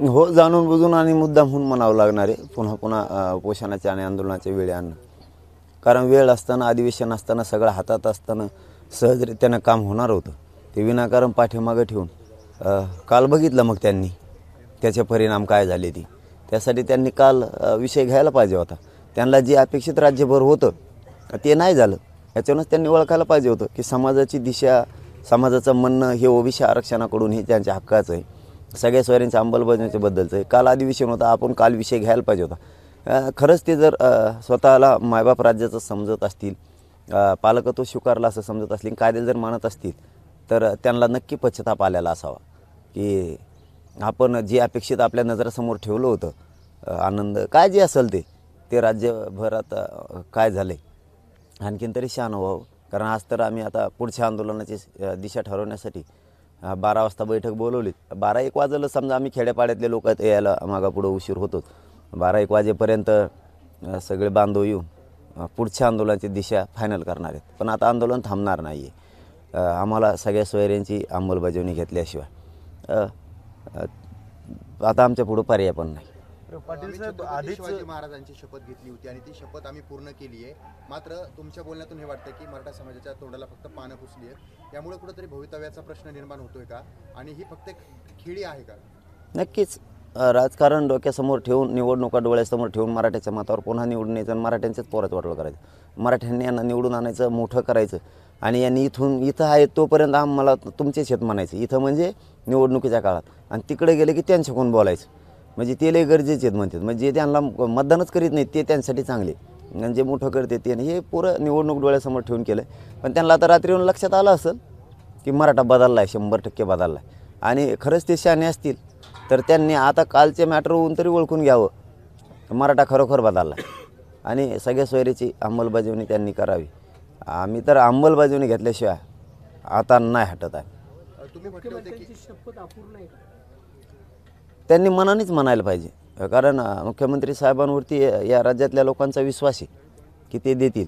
हो, जाणून बुजून आणि मुद्दामहून म्हणावं लागणार आहे पुन्हा पुन्हा उपोषणाच्या आणि आंदोलनाच्या वेळी आणणं. कारण वेळ असताना, अधिवेशन असताना, सगळं हातात असताना सहजरित्यानं काम होणार होतं. ते विनाकारण पाठीमागं ठेवून काल बघितलं मग त्यांनी त्याचे परिणाम काय झाले ती. त्यासाठी त्यांनी काल विषय घ्यायला पाहिजे होता. त्यांना जे अपेक्षित राज्यभर होतं ते नाही झालं. याच्यावरूनच त्यांनी ओळखायला पाहिजे होतं की समाजाची दिशा, समाजाचं म्हणणं हे ओबीसी आरक्षणाकडून हे त्यांच्या हक्काचं आहे, सगळ्या सोयऱ्यांच्या अंमलबजावणीच्या बद्दलचं आहे. काल अधिवेशन होतं, आपण काल विषय घ्यायला पाहिजे होता. खरंच ते जर स्वतःला मायबाप राज्याचं समजत असतील, पालकत्व स्वीकारलं असं समजत असतील, कायदे जर मानत असतील, तर त्यांना नक्की पश्चाताप आलेला असावा की आपण जे अपेक्षित आपल्या नजरासमोर ठेवलं होतं, आनंद काय जे असेल ते राज्यभरात काय झालं आहे आणखीन तरी शहाणं व्हावं. कारण आज तर आम्ही आता पुढच्या आंदोलनाची दिशा ठरवण्यासाठी 12 वाजता बैठक बोलवली. 12-1 वाजलं समजा, आम्ही खेड्यापाड्यातले लोक यायला मागापुढं उशीर होतोच. 12-1 वाजेपर्यंत सगळे बांधव येऊन पुढच्या आंदोलनाची दिशा फायनल करणार आहेत. पण आता आंदोलन थांबणार नाही आहे. आम्हाला सगळ्या सोयऱ्यांची अंमलबजावणी घेतल्याशिवाय आता आमच्या पुढं पर्याय पण नाही. पाटील साहेब, आधीच शिवाजी महाराजांची शपथ घेतली होती आणि ती शपथ आम्ही पूर्ण केली आहे. मात्र तुमच्या बोलण्यातून हे वाटतं की मराठा समाजाच्या तोंडाला फक्त पानं पुसली आहेत. यामुळे कुठेतरी भवितव्याचा प्रश्न निर्माण होतोय का आणि ही फक्त एक खेळी आहे का? नक्कीच राजकारण डोक्यासमोर ठेवून, निवडणुका डोळ्यासमोर ठेवून मराठ्याच्या मतावर पुन्हा निवडून यायचं आणि मराठ्यांचंच पोरात वाटोळं करायचं. मराठ्यांनी यांना निवडून आणायचं, मोठं करायचं आणि यांनी इथं आहे तोपर्यंत आम्हाला तुमचेच शेत म्हणायचं. इथं म्हणजे निवडणुकीच्या काळात, आणि तिकडे गेले की त्यांच्याकडून बोलायचं. म्हणजे ते लय गरजेचे आहेत म्हणतात. म्हणजे जे त्यांना मतदानच करीत नाहीत ते त्यांच्यासाठी चांगले, आणि जे मोठं करते ते हे पुरं निवडणूक डोळ्यासमोर ठेवून केलं. पण त्यांना आता रात्री येऊन लक्षात आलं असेल की मराठा बदलला आहे, 100% बदलला आहे. आणि खरंच ते शहाणे असतील तर त्यांनी आता कालचे मॅटर होऊन तरी ओळखून घ्यावं मराठा खरोखर बदलला आहे आणि सगळ्या सोयरीची अंमलबजावणी त्यांनी करावी. आम्ही तर अंमलबजावणी घेतल्याशिवाय आता नाही हटत आहे. तुम्ही म्हटले होते की शपथ अपूर्ण आहे का? त्यांनी मनानेच म्हणायला पाहिजे. कारण मुख्यमंत्री साहेबांवरती या राज्यातल्या लोकांचा विश्वास आहे की ते देतील.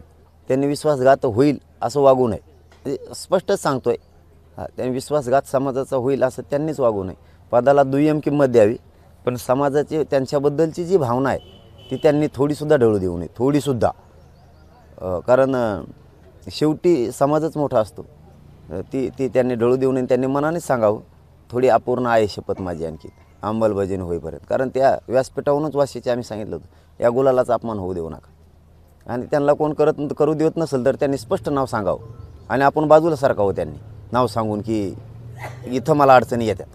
त्यांनी विश्वासघात होईल असं वागू नये, ते स्पष्टच सांगतो आहे. त्यांनी विश्वासघात समाजाचा होईल असं त्यांनीच वागू नये. पदाला दुय्यम किंमत द्यावी, पण समाजाची त्यांच्याबद्दलची जी भावना आहे ती त्यांनी थोडीसुद्धा ढळू देऊ नये, थोडीसुद्धा. कारण शेवटी समाजच मोठा असतो. ती त्यांनी ढळू देऊ नये. त्यांनी मनानेच सांगावं थोडी अपूर्ण आहे शपथ माझी आणखी अंमलबजावणी होईपर्यंत. कारण त्या व्यासपीठावरूनच वाशीचे आम्ही सांगितलं होतं या गुलालाचा अपमान होऊ देऊ नका. आणि त्यांना कोण करू देत नसेल तर त्यांनी स्पष्ट नाव सांगावं आणि आपण बाजूला सारखावं. त्यांनी नाव सांगून की इथं मला अडचणी येतात,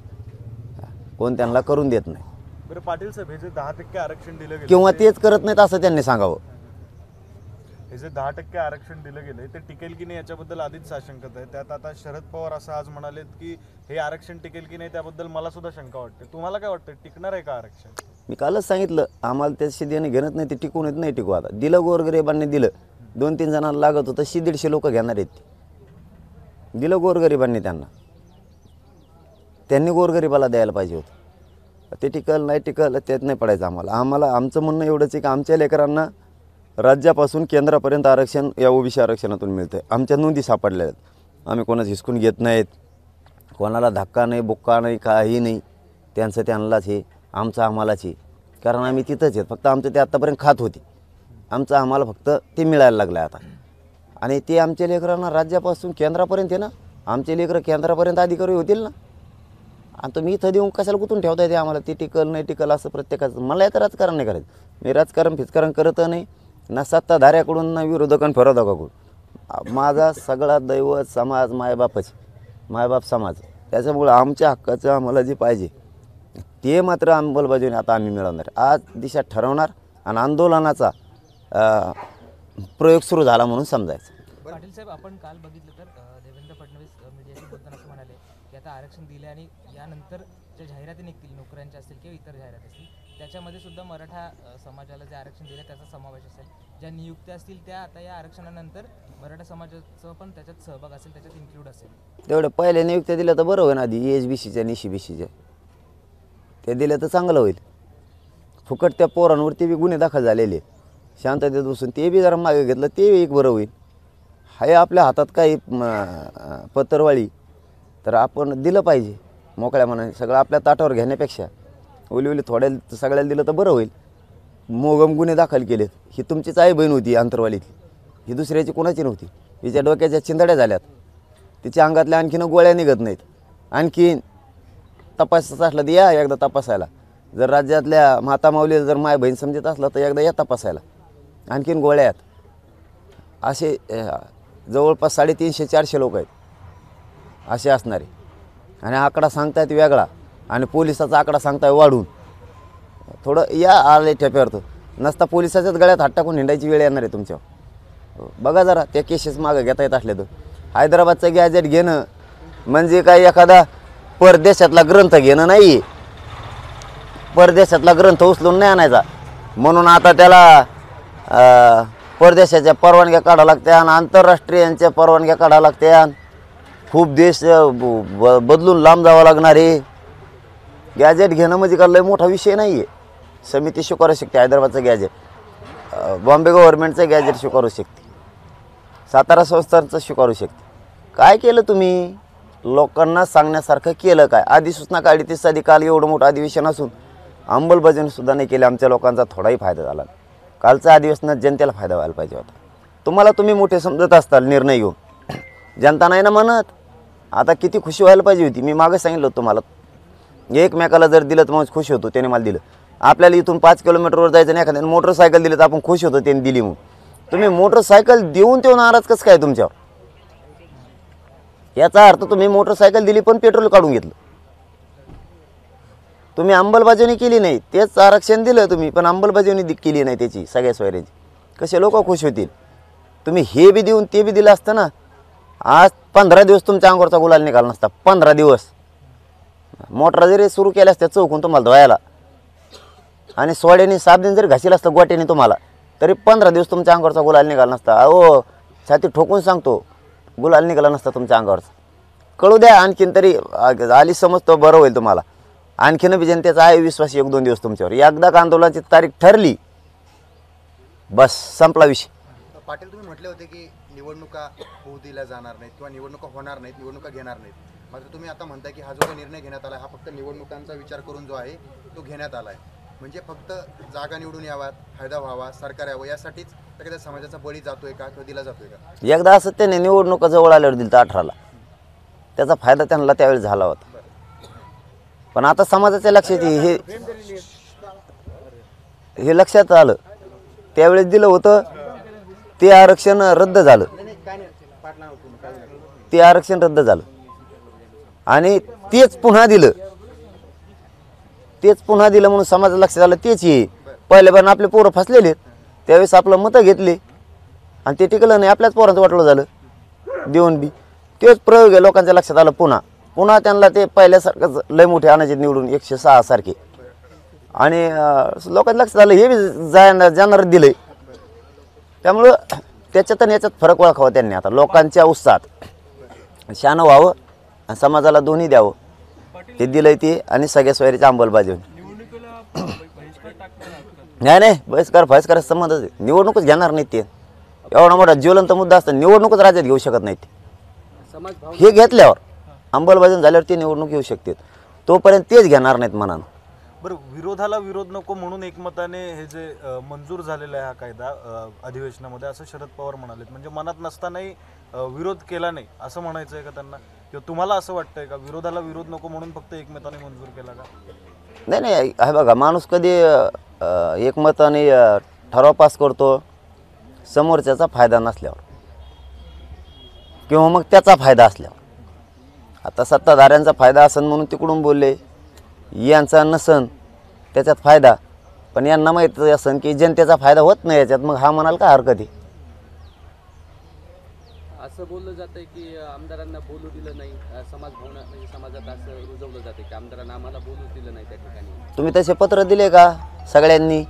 कोण त्यांना करून देत नाही. बरं पाटील साहेब, हे जे 10% आरक्षण दिलं गेलं किंवा तेच करत नाहीत असं त्यांनी सांगावं. हे जे 10% आरक्षण दिलं गेलं ते टिकेल की नाही याच्याबद्दल आधीच साशंकता आहे. त्यात आता शरद पवार असं आज म्हणालेत की हे आरक्षण टिकेल की नाही त्याबद्दल मला सुद्धा शंका वाटते. तुम्हाला काय वाटतं, टिकणार आहे का आरक्षण? मी कालच सांगितलं आम्हाला त्याशी देणं घेणत नाही, ते टिकून येत नाही. टिकू आता दिलं, गोरगरिबांनी दिलं. 2-3 जणांना लागत होतं, 150 लोक घेणार आहेत. दिलं गोरगरिबांनी त्यांनी गोरगरिबाला द्यायला पाहिजे होतं. ते टिकल नाही टिकल त्यात नाही पडायचं आम्हाला. आमचं म्हणणं एवढंच आहे की आमच्या लेकरांना राज्यापासून केंद्रापर्यंत आरक्षण या ओबीसी आरक्षणातून मिळतं आहे. आमच्या नोंदी सापडल्या आहेत. आम्ही कोणाच हिसकून घेत नाहीत, कोणाला धक्का नाही, बुक्का नाही, काही नाही. त्यांचं त्यांनाच हे, आमचं आम्हालाच हे. कारण आम्ही तिथंच आहेत. फक्त आमचं ते आत्तापर्यंत खात होती, आमचं आम्हाला फक्त ते मिळायला लागलं आहे आता. आणि ते आमच्या लेकरांना राज्यापासून केंद्रापर्यंत आहे ना, आमचे लेकरं केंद्रापर्यंत अधिकारी होतील ना. आणि तुम्ही इथं देऊन कशाला गुंतून ठेवता येते आम्हाला? ते टिकल नाही टिकल असं प्रत्येकाचं. मला याचं राजकारण नाही करायचं. मी राजकारण करत नाही ना सत्ताधाऱ्याकडून ना विरोधकाकडून. माझा सगळा दैवत समाज मायबाप समाज. त्याच्यामुळं आमच्या हक्काचं आम्हाला जे पाहिजे ते मात्र अंमलबजावणी आता आम्ही मिळवणार. आज दिशा ठरवणार आणि आंदोलनाचा प्रयोग सुरू झाला म्हणून समजायचं. पाटील साहेब, आपण काल बघितलं तर देवेंद्र फडणवीस मीडियाशी बोलताना असं म्हणाले की आता आरक्षण दिले आणि यानंतर ज्या जाहिराती निघतील नोकऱ्यांच्या असतील किंवा इतर जाहिराती असतील त्याच्यामध्ये सुद्धा मराठा समाजाला जे आरक्षण दिलं त्याचा समावेश असेल. ज्या नियुक्त्या असतील त्या आता या आरक्षणानंतर मराठा समाजाचं पण त्याच्यात सहभाग असेल, त्याच्यात इन्क्लूड असेल. तेवढं पहिल्या नियुक्त्या दिल्या तर बरं होईल. आधी ESBCच्या आणि ECBCच्या ते दिल्या तर चांगलं होईल. फुकट त्या पोरांवरती बी गुन्हे दाखल झालेले, शांततेत बसून ते बी जरा मागे घेतलं ते एक बरं होईल. हाय आपल्या हातात काही पत्रवाळी तर आपण दिलं पाहिजे मोकळ्या मनाने. सगळं आपल्या ताटावर घेण्यापेक्षा ओली ओली थोड्या सगळ्याला दिलं तर बरं होईल. मोगम गुन्हे दाखल केलेत. ही तुमचीच आई बहीण होती अंतरवालीतली, ही दुसऱ्याची कोणाची नव्हती. हिच्या डोक्याच्या चिंधड्या झाल्यात, तिच्या अंगातल्या आणखीन गोळ्या निघत नाहीत. आणखीन तपासायचं असलं तर या एकदा तपासायला. जर राज्यातल्या माता माऊलीला जर माय बहीण समजत असलं तर एकदा या तपासायला. आणखीन गोळ्या आहेत. असे जवळपास 350-400 लोक आहेत असे असणारे. आणि आकडा सांगतायत वेगळा आणि पोलिसाचा आकडा सांगताय वाढून. थोडं या आले ठेप्यावर तर नसता पोलिसाच्याच गळ्यात हात टाकून हिंडायची वेळ येणार आहे तुमच्यावर. बघा जरा त्या केसेस मागं घेता येत असले तर. हैदराबादचं गॅजेट घेणं म्हणजे काय एखादा परदेशातला ग्रंथ घेणं नाही. परदेशातला ग्रंथ उचलून नाही आणायचा. म्हणून आता त्याला परदेशाच्या परवानग्या काढाव्या लागत्या आणि आंतरराष्ट्रीयांच्या परवानग्या काढाव्या लागत्या. खूप देश बदलून लांब जावं लागणार आहे. गॅजेट घेणं म्हणजे का लय मोठा विषय नाही आहे. समिती स्वीकारू शकते हैदराबादचं गॅजेट, बॉम्बे गव्हर्नमेंटचं गॅजेट स्वीकारू शकते, सातारा संस्थांचं स्वीकारू शकते. काय केलं तुम्ही? लोकांना सांगण्यासारखं केलं काय? अधिसूचना काढली ती साधी काल एवढं मोठं अधिवेशन असून अंमलबजावणीसुद्धा नाही केली. आमच्या लोकांचा थोडाही फायदा झाला. कालच्या अधिवेशनात जनतेला फायदा व्हायला पाहिजे होता. तुम्ही मोठे समजत असताल निर्णय घेऊन, जनता नाही ना म्हणत. आता किती खुशी व्हायला पाहिजे होती. मी मागे सांगितलं होतं तुम्हाला, एकमेकाला जर दिलं तर मग खुश होतो. त्याने मला दिलं. आपल्याला इथून 5 किलोमीटरवर जायचं नाही, एखाद्याने मोटरसायकल दिली तर आपण खुश होतो त्याने दिली म्हणून. तुम्ही मोटरसायकल देऊन तेव्हा नाराज कसं काय तुमच्यावर? याचा अर्थ तुम्ही मोटरसायकल दिली पण पेट्रोल काढून घेतलं. तुम्ही अंमलबजावणी केली नाही. तेच आरक्षण दिलं तुम्ही पण अंमलबजावणी केली नाही त्याची सगळ्या सोयऱ्याची. कसे लोक खुश होतील? तुम्ही हे बी देऊन ते बी दिलं असतं ना. आज 15 दिवस तुमच्या अंगावरचा गुलाल निघाला नसता. 15 दिवस मोटर जरी सुरू केल्या असत्या चौकून तुम्हाला धुवायला आणि सोड्याने साबणीने जरी घासील असतं गोट्याने तुम्हाला, तरी 15 दिवस तुमच्या अंगावरचा गुलाल निघाला नसता. अहो छाती ठोकून सांगतो, गुलाल निघाला नसता तुमच्या अंगावरचा. कळू द्या आणखीन तरी आली समजतो बरं होईल तुम्हाला. आणखीन बी जनतेचा आहे विश्वास 1-2 दिवस तुमच्यावर. एकदा का आंदोलनाची तारीख ठरली बस संपला विषय. पाटील, तुम्ही म्हटले होते की निवडणुका होऊ दिल्या जाणार नाहीत किंवा निवडणुका होणार नाहीत, निवडणुका घेणार नाहीत. मात्र तुम्ही आता म्हणताय की हा जो काही निर्णय घेण्यात आला हा फक्त निवडणुकांचा विचार करून जो आहे तो घेण्यात आला आहे. म्हणजे फक्त जागा निवडून याव्यात, फायदा व्हावा, सरकार यावं यासाठीच त्या समाजाचा बळी जातोय का किंवा दिला जातोय का? एकदा असं त्याने निवडणुका जवळ आल्यावर दिलं तर 18ला त्याचा फायदा त्यांना त्यावेळेस झाला होता. पण आता समाजाच्या लक्षात हे लक्षात आलं. त्यावेळेस दिलं होतं ते आरक्षण रद्द झालं. ते आरक्षण रद्द झालं आणि तेच पुन्हा दिलं. तेच पुन्हा दिलं म्हणून समाजाला लक्षात आलं तेच ये. पहिल्यापासून आपले पोरं फसलेले त्यावेळेस आपलं मतं घेतले आणि ते टिकलं नाही. आपल्याच पोरांचं वाटलं झालं देऊन बी. तेच प्रयोग आहे लोकांच्या लक्षात आलं. पुन्हा त्यांना ते पहिल्यासारखंच लय मोठे आणायचे निवडून 106 सारखे. आणि लोकांच्या लक्षात आलं हे बी जाणार दिलंय. त्यामुळं त्याच्यात आणि याच्यात फरक ओळखावा त्यांनी. आता लोकांच्या उत्साहात शानं व्हावं आणि समाजाला दोन्ही द्यावं. ते दिलंय ते आणि सगळ्या सोयरीची अंमलबजावणी. नाही बहिष्कार संबंधच आहे. निवडणूकच घेणार नाहीत ते. एवढा मोठा ज्वलंत मुद्दा असता निवडणूकच राज्यात घेऊ शकत नाहीत. हे घेतल्यावर अंमलबजावणी झाल्यावर ते निवडणूक घेऊ शकतात. तोपर्यंत तेच घेणार नाहीत मनानं. बरं, विरोधाला विरोध नको म्हणून एकमताने हे जे मंजूर झालेला आहे हा कायदा अधिवेशनामध्ये असं शरद पवार म्हणाले. म्हणजे मनात नसतानाही विरोध केला नाही असं म्हणायचं आहे का त्यांना? किंवा तुम्हाला असं वाटतंय का विरोधाला विरोध नको म्हणून फक्त एकमताने मंजूर केला का? नाही आहे बघा, माणूस कधी एकमताने ठराव पास करतो समोरच्याचा फायदा नसल्यावर किंवा मग त्याचा फायदा असल्यावर. आता सत्ताधाऱ्यांचा फायदा असन म्हणून तिकडून बोलले, यांचा नसन त्याच्यात फायदा. पण यांना माहीत असन की जनतेचा फायदा होत नाही याच्यात, मग हा म्हणाल का हरकत आहे? असं बोललं जातंय की आमदारांना बोलू दिलं नाही, समाज भवना म्हणजे समाजात असं रुजवलं जाते की आमदारांना आम्हाला बोलू दिलं नाही त्या ठिकाणी. तुम्ही तसे पत्र दिले का सगळ्यांनी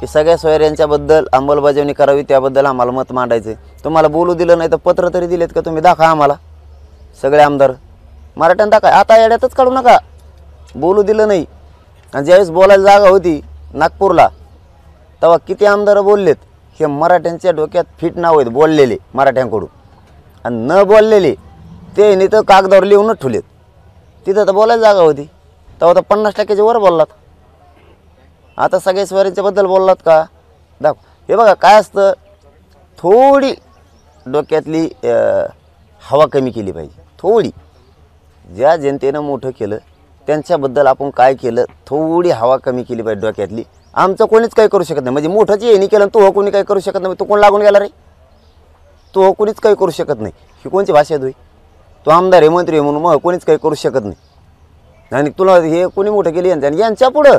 की सगळ्या सोयऱ्यांच्याबद्दल अंमलबजावणी करावी, त्याबद्दल आम्हाला मत मांडायचं? तुम्हाला बोलू दिलं नाही तर पत्र तरी दिलेत का तुम्ही? दाखवा आम्हाला सगळे आमदार मराठ्यानं दाखवा. आता येड्यातच काढू नका. बोलू दिलं नाही आणि ज्यावेळेस बोलायला जागा होती नागपूरला तेव्हा किती आमदार बोललेत हे मराठ्यांच्या डोक्यात फिट नाव आहेत बोललेले मराठ्यांकडून. आणि न बोललेले ते नाही तर कागदावर लिहूनच ठेवलेत. तिथं तर बोलायला जागा होती तेव्हा तर 50% वर बोललात. आता सगळे स्वारींच्याबद्दल बोललात का दाखव. हे बघा काय असतं, थोडी डोक्यातली हवा कमी केली पाहिजे. थोडी ज्या जनतेनं मोठं केलं त्यांच्याबद्दल आपण काय केलं, थोडी हवा कमी केली पाहिजे डोक्यातली. आमचं कोणीच काही करू शकत नाही, म्हणजे मोठंच येणी केलं तू कोणी काही करू शकत नाही. तू कोण लागून गेला रे, तू कोणीच काही करू शकत नाही. ही कोणची भाषा आहे? तो आमदार आहे मंत्री आहे म्हणून मग कोणीच काही करू शकत नाही. आणि तुला हे कोणी मोठं केलं यांच्या पुढं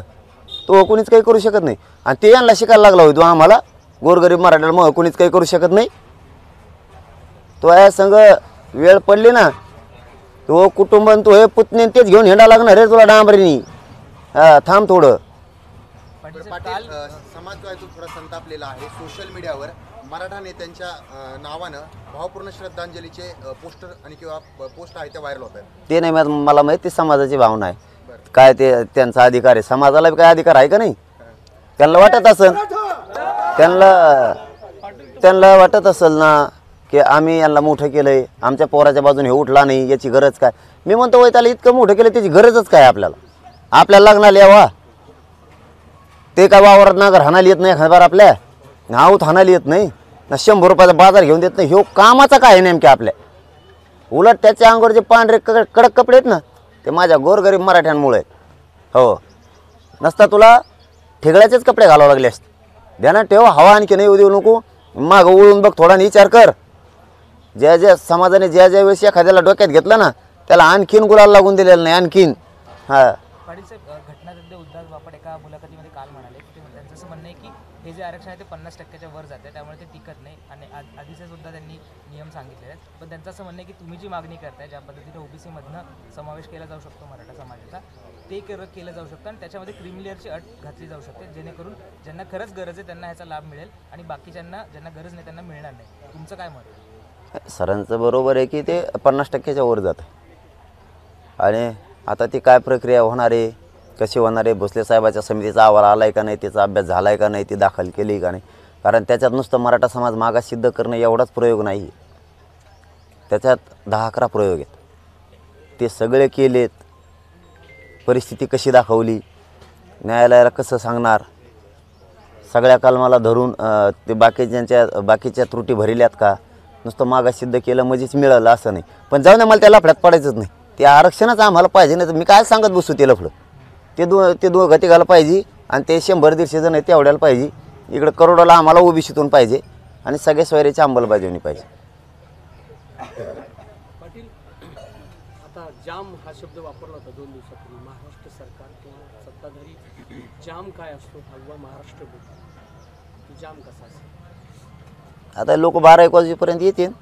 तो कोणीच काही करू शकत नाही. आणि ते यांना शिकायला लागला होतो आम्हाला गोरगरीब मराठ्याला मग कोणीच काही करू शकत नाही. तो या संघ वेळ पडली ना, तो कुटुंब तो हे पुतणे तेच घेऊन हिंडा लागणार रे तुला डांबरीनी. हा थांब थोडं. पाटील साहेब, पाटील काल समाज जो आहे तो थोडा संतापलेला आहे. सोशल मीडियावर मराठा नेत्यांच्या नावानं भावपूर्ण श्रद्धांजलीचे पोस्टर आणि किंवा पोस्ट आहे त्या व्हायरल होत आहेत. ते नाही मला माहिती समाजाची भावना आहे काय, ते त्यांचा अधिकार आहे. समाजाला बी काय अधिकार आहे का नाही? त्यांना वाटत असेल, त्यांना वाटत असेल ना की आम्ही यांना मोठं केलंय, आमच्या पोराच्या बाजूने हे उठला नाही, याची गरज काय. मी म्हणतो वय त्याला इतकं मोठं केलं त्याची गरजच काय आपल्याला लग्नाला यावा. ते काय वावरात नागर हाणायला येत नाही, एखाद्या आपल्या नाऊत हाणायला येत नाही ना, 100 रुपयाचा बाजार घेऊन देत नाही. ह्यो कामाचा काय आहे नेमक्या आपल्या? उलट त्याच्या अंगावर जे पांढरे कडक कपडे आहेत ना ते माझ्या गोरगरीब मराठ्यांमुळे आहेत. हो, नसता तुला ठिगळ्याचेच कपडे घालावे लागले असते. ध्यानात ठेव, हवा आणखी नाही देऊ नको. मागं वळून बघ, थोडा विचार कर. ज्या समाजाने ज्या वेळेस एखाद्याला डोक्यात घेतलं ना त्याला आणखीन गुलाल लागून दिलेलं नाही आणखीन. हां पाटील साहेब, घटनातज्ञ उद्धव बापट एका मुलाखतीमध्ये काल म्हणाले की त्यांचं असं म्हणणं आहे की हे जे आरक्षण आहे ते 50%च्या वर जाते, त्यामुळे ते टिकत नाही. आणि आधीचे सुद्धा त्यांनी नियम सांगितलेले आहेत. पण त्यांचं असं म्हणणं आहे की तुम्ही जी मागणी करताय, ज्या पद्धतीने ओबीसीमधनं समावेश केला जाऊ शकतो मराठा समाजाचा, ते केलं जाऊ शकतं आणि त्याच्यामध्ये क्रिमिलियरची अट घातली जाऊ शकते, जेणेकरून ज्यांना खरंच गरज आहे त्यांना ह्याचा लाभ मिळेल आणि बाकीच्यांना ज्यांना गरज नाही त्यांना मिळणार नाही. तुमचं काय मत आहे? सरांचं बरोबर आहे की ते 50%च्या वर जातं. आणि आता ती काय प्रक्रिया होणार आहे, कशी होणार आहे, भोसले साहेबाच्या समितीचा अहवाल आला आहे का नाही, त्याचा अभ्यास झाला आहे का नाही, ती दाखल केली का नाही. कारण त्याच्यात नुसतं मराठा समाज मागास सिद्ध करणं एवढाच प्रयोग नाही, त्याच्यात 10-11 प्रयोग आहेत. ते सगळे केलेत. परिस्थिती कशी दाखवली, न्यायालयाला कसं सांगणार, सगळ्या कलमाला धरून ते बाकीच्या त्रुटी भरिल्यात का, नुसतं मागास सिद्ध केलं म्हणजेच मिळालं असं नाही. पण जाऊ द्या, मला त्या लफड्यात पडायचंच नाही. ते आरक्षणच आम्हाला पाहिजे, नाही तर मी काय सांगत बसू ते लफडं. ते दोघं तिघाला पाहिजे आणि ते 100-150 जण आहेत तेवढ्याला पाहिजे. इकडं करोडाला आम्हाला ओबीसीतून पाहिजे आणि सगळ्या सोयऱ्याची अंमलबजावणी पाहिजे. पाटील, आता जाम हा शब्द वापरला होता 2 दिवसापूर्वी. महाराष्ट्र सरकार किंवा सत्ताधारी जाम काय असतो हा महाराष्ट्र बोलतो, जाम कसा असतो? आता लोक 12-1 वाजेपर्यंत येतील,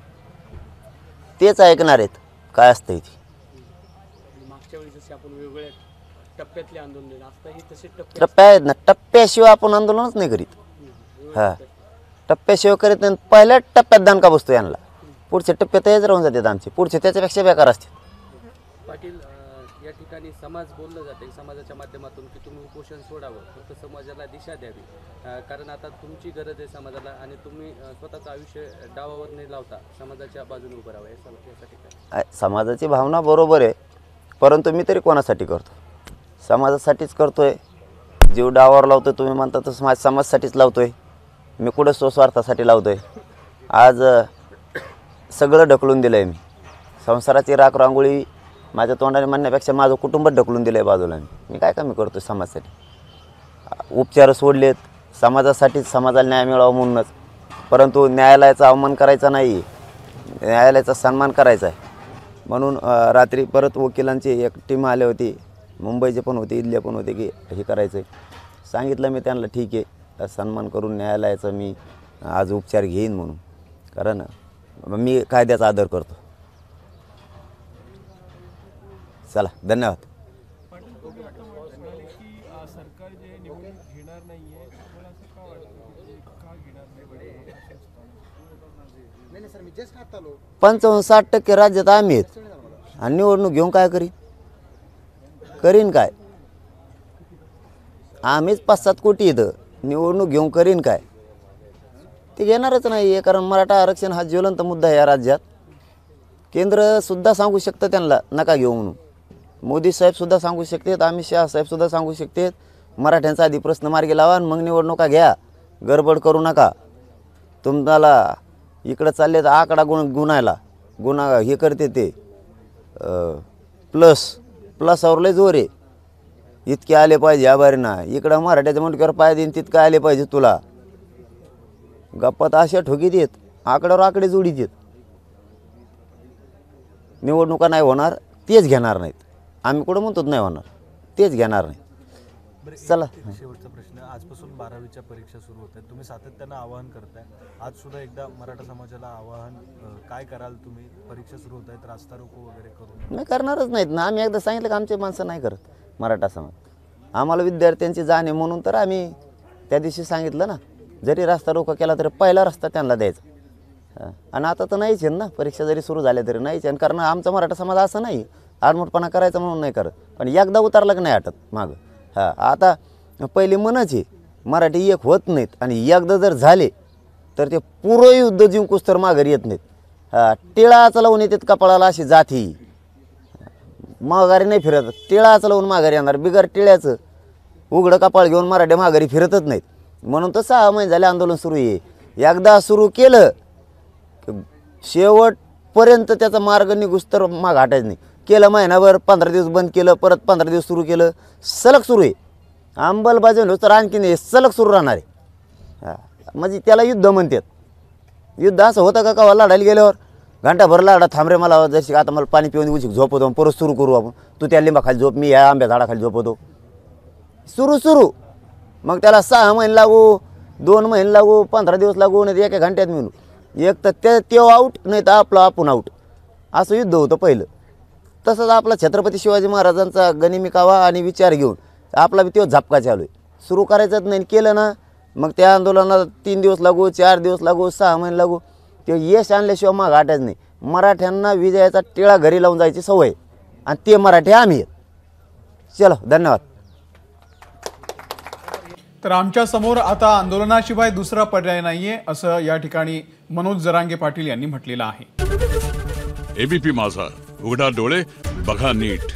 तेच ऐकणार आहेत काय असतं ते. मागच्या वेळी जसे आपण वेगवेगळ्या टप्प्यातले आंदोलन आता हे तसे टप्प्या आहेत ना, टप्प्याशिवाय आपण आंदोलनच नाही करीत. हां, टप्प्याशिवाय करीत नाही. पहिल्या टप्प्यात दणका बसतो यांना, पुढच्या टप्प्यात हेच राहून जातात आमचे, पुढचे त्याच्यापेक्षा बेकार असते. पाटील, या ठिकाणी समाज बोललं जाते समाजाच्या माध्यमातून की तुम्ही उपोषण सोडावं, फक्त समाजाला दिशा द्यावी. कारण आता तुमची गरज आहे समाजाला आणि तुम्ही स्वतःचं आयुष्य डावावर नाही लावता, समाजाच्या बाजूने उभं राहावं यासाठी काय? समाजाची भावना बरोबर आहे, परंतु मी तरी कोणासाठी करतो? समाजासाठीच करतोय. जीव डावावर लावतोय तुम्ही म्हणता तसं समाजासाठीच लावतोय. मी कुठं स्वस्वार्थासाठी लावतोय? आज सगळं ढकलून दिलं आहे मी. संसाराची राख रांगोळी माझ्या तोंडाने म्हणण्यापेक्षा माझं कुटुंबच ढकलून दिलं आहे बाजूला. मी काय कमी करतो समाजासाठी? उपचार सोडलेत समाजासाठीच, समाजाला न्याय मिळावा म्हणूनच. परंतु न्यायालयाचा अवमान करायचा नाही, न्यायालयाचा सन्मान करायचा आहे. म्हणून रात्री परत वकिलांची एक टीम आली होती, मुंबईचे पण होते, इथले पण होते, की हे करायचं आहे. सांगितलं मी त्यांना, ठीक आहे, सन्मान करून न्यायालयाचा मी आज उपचार घेईन म्हणून, कारण मी कायद्याचा आदर करतो. चला, धन्यवाद. नाही सर, मी जस्ट आता आलो. 55-60% राज्यात आम्ही आहेत आणि निवडणूक घेऊन काय करीन काय? आम्हीच 5-7 कोटी इथं, निवडणूक घेऊन करीन काय? ते घेणारच नाही आहे, कारण मराठा आरक्षण हा ज्वलंत मुद्दा आहे या राज्यात. केंद्रसुद्धा सांगू शकतं त्यांना नका घेऊ म्हणून, मोदी साहेबसुद्धा सांगू शकतात, अमित शहा साहेबसुद्धा सांगू शकतात, मराठ्यांचा आधी प्रश्न मार्गी लावा आणि मग निवडणुका घ्या, गडबड करू नका. तुम्हाला इकडं चालले तर आकडा गुणायला गुन्हा हे करते ते प्लसवर लय जोर आहे. इतके आले पाहिजे आभारी ना, इकडं मराठ्याच्या मुंडक्यावर पाय देईन तितकं आले पाहिजे तुला. गप्पात अशा ठोकी देत, आकड्यावर आकडे जोडी देत. निवडणुका नाही होणार, तेच घेणार नाहीत. आम्ही कुठं म्हणतोच नाही होणार, तेच घेणार नाही. चला, शेवटचा प्रश्न, आजपासून 12वीच्या परीक्षा सुरू होत आहेत, तुम्ही सातत्यानं आवाहन करताय. आज सुद्धा एकदा मराठा समाजाला आवाहन काय कराल तुम्ही? परीक्षा सुरू होत आहेत, रास्ता रोको वगैरे करू? नाही करणारच नाहीत ना. आम्ही एकदा सांगितलं की आमचे माणसं नाही करत मराठा समाज. आम्हाला विद्यार्थ्यांची जाण आहे म्हणून तर आम्ही त्या दिवशी सांगितलं ना, जरी रस्ता रोको केला तरी पहिला रस्ता त्यांना द्यायचा. आणि आता तर नाहीच आहे ना, परीक्षा जरी सुरू झाल्या तरी नाहीच आहे. कारण आमचा मराठा समाज असं नाही आडमुठपणा करायचा म्हणून नाही करत, पण एकदा उतरला की नाही आटत मागं. आता पहिली मनच आहे मराठी एक होत नाहीत, आणि एकदा जर झाले तर ते पुरं युद्ध जिंकूस तर माघारी येत नाहीत. टिळाचा लावून येतात कपाळाला अशी जाती, माघारी नाही फिरत. टिळाचं लावून माघारी येणार, बिगर टिळ्याचं उघडं कपाळ घेऊन मराठी माघारी फिरतच नाहीत. म्हणून तर 6 महिने झाले आंदोलन सुरू आहे. एकदा सुरू केलं शेवटपर्यंत त्याचा मार्ग निघूस तर माग हटायचं नाही. केलं महिनाभर, 15 दिवस बंद केलं, परत 15 दिवस सुरू केलं, सलग सुरू आहे. अंमलबजावणी तर आणखीन हे सलग सुरू राहणार आहे. म्हणजे त्याला युद्ध म्हणतात. युद्ध असं होतं का कवा लढायला गेल्यावर घंटाभर लाडा थांब रे, मला जशी आता मला पाणी पिऊन उशीक झोपवतो, परत सुरू करू आपण. तू त्या लिंबाखाली झोप, मी या आंब्या झाडाखाली झोपवतो. सुरू मग त्याला 6 महिने लागू, 2 महिने लागू, 15 दिवस लागू, नाही एका घंट्यात मिळू. एक तर ते आऊट, नाही तर आपलं आपण आऊट, असं युद्ध होतं पहिलं. तसंच आपला छत्रपती शिवाजी महाराजांचा गनिमी कावा आणि विचार घेऊन आपला बी तो झपका चालू आहे. सुरू करायचंच नाही, केलं ना मग त्या आंदोलनाला 3 दिवस लागू, 4 दिवस लागू, 6 महिने लागू, ते यश आणल्याशिवाय माग हटायचं नाही. मराठ्यांना विजयाचा टिळा घरी लावून जायची सवय, आणि ते मराठी आम्ही आहेत. चलो, धन्यवाद. तर आमच्या समोर आता आंदोलनाशिवाय दुसरा पर्याय नाहीये, असं या ठिकाणी मनोज जरांगे पाटील यांनी म्हटलेलं आहे. एबीपी माझा, उघडा डोळे बघा नीट.